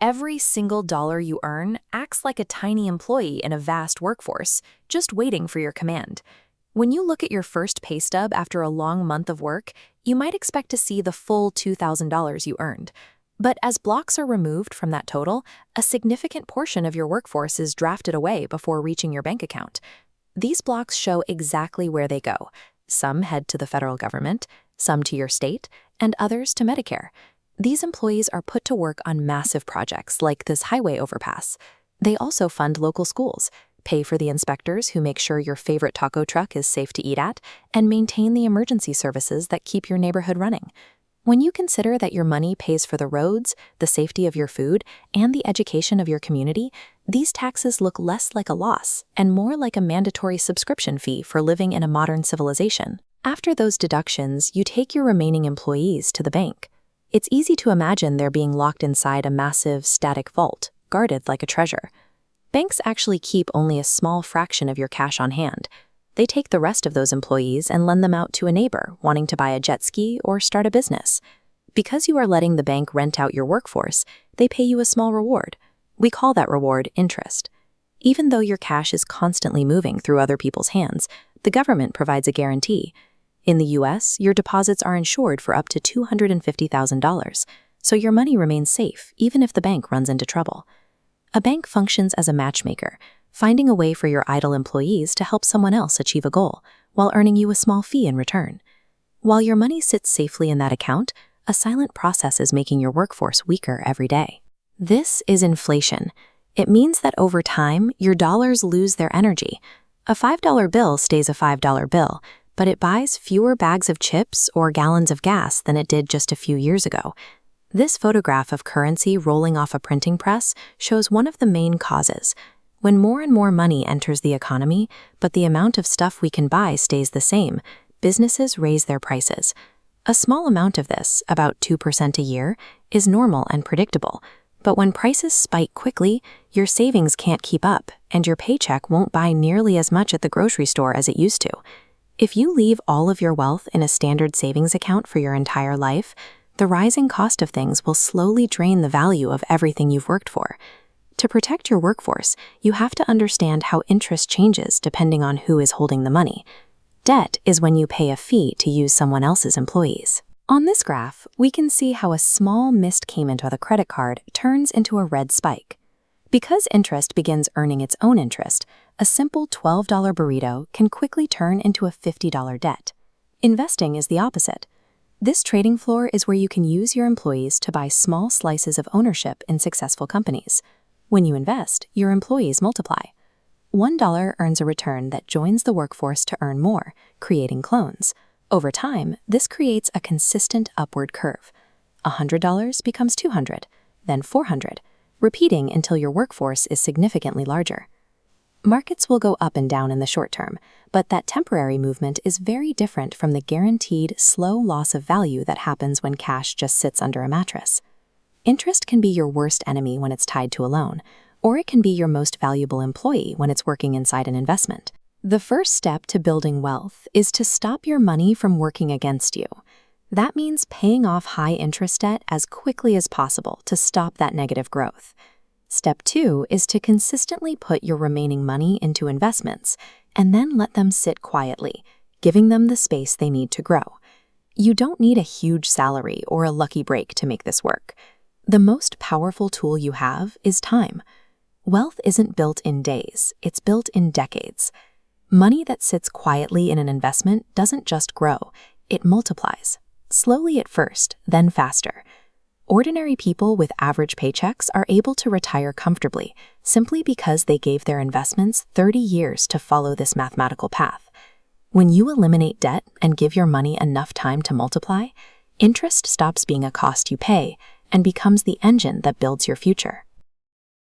Every single dollar you earn acts like a tiny employee in a vast workforce, just waiting for your command. When you look at your first pay stub after a long month of work, you might expect to see the full $2,000 you earned. But as blocks are removed from that total, a significant portion of your workforce is drafted away before reaching your bank account. These blocks show exactly where they go. Some head to the federal government, some to your state, and others to Medicare. These employees are put to work on massive projects like this highway overpass. They also fund local schools, pay for the inspectors who make sure your favorite taco truck is safe to eat at, and maintain the emergency services that keep your neighborhood running. When you consider that your money pays for the roads, the safety of your food, and the education of your community, these taxes look less like a loss and more like a mandatory subscription fee for living in a modern civilization. After those deductions, you take your remaining employees to the bank. It's easy to imagine they're being locked inside a massive, static vault, guarded like a treasure. Banks actually keep only a small fraction of your cash on hand. They take the rest of those employees and lend them out to a neighbor wanting to buy a jet ski or start a business. Because you are letting the bank rent out your workforce, they pay you a small reward. We call that reward interest. Even though your cash is constantly moving through other people's hands, the government provides a guarantee. In the US, your deposits are insured for up to $250,000, so your money remains safe even if the bank runs into trouble. A bank functions as a matchmaker, finding a way for your idle employees to help someone else achieve a goal, while earning you a small fee in return. While your money sits safely in that account, a silent process is making your workforce weaker every day. This is inflation. It means that over time, your dollars lose their energy. A $5 bill stays a $5 bill, but it buys fewer bags of chips or gallons of gas than it did just a few years ago. This photograph of currency rolling off a printing press shows one of the main causes. When more and more money enters the economy, but the amount of stuff we can buy stays the same, businesses raise their prices. A small amount of this, about 2% a year, is normal and predictable. But when prices spike quickly, your savings can't keep up, and your paycheck won't buy nearly as much at the grocery store as it used to. If you leave all of your wealth in a standard savings account for your entire life, the rising cost of things will slowly drain the value of everything you've worked for. To protect your workforce, you have to understand how interest changes depending on who is holding the money. Debt is when you pay a fee to use someone else's employees. On this graph, we can see how a small missed payment with a credit card turns into a red spike. Because interest begins earning its own interest, a simple $12 burrito can quickly turn into a $50 debt. Investing is the opposite. This trading floor is where you can use your employees to buy small slices of ownership in successful companies. When you invest, your employees multiply. $1 earns a return that joins the workforce to earn more, creating clones. Over time, this creates a consistent upward curve. $100 becomes $200, then $400, repeating until your workforce is significantly larger. Markets will go up and down in the short term, but that temporary movement is very different from the guaranteed, slow loss of value that happens when cash just sits under a mattress. Interest can be your worst enemy when it's tied to a loan, or it can be your most valuable employee when it's working inside an investment. The first step to building wealth is to stop your money from working against you. That means paying off high-interest debt as quickly as possible to stop that negative growth. Step 2 is to consistently put your remaining money into investments and then let them sit quietly, giving them the space they need to grow. You don't need a huge salary or a lucky break to make this work. The most powerful tool you have is time. Wealth isn't built in days, it's built in decades. Money that sits quietly in an investment doesn't just grow, it multiplies. Slowly at first, then faster. Ordinary people with average paychecks are able to retire comfortably simply because they gave their investments 30 years to follow this mathematical path. When you eliminate debt and give your money enough time to multiply, interest stops being a cost you pay and becomes the engine that builds your future.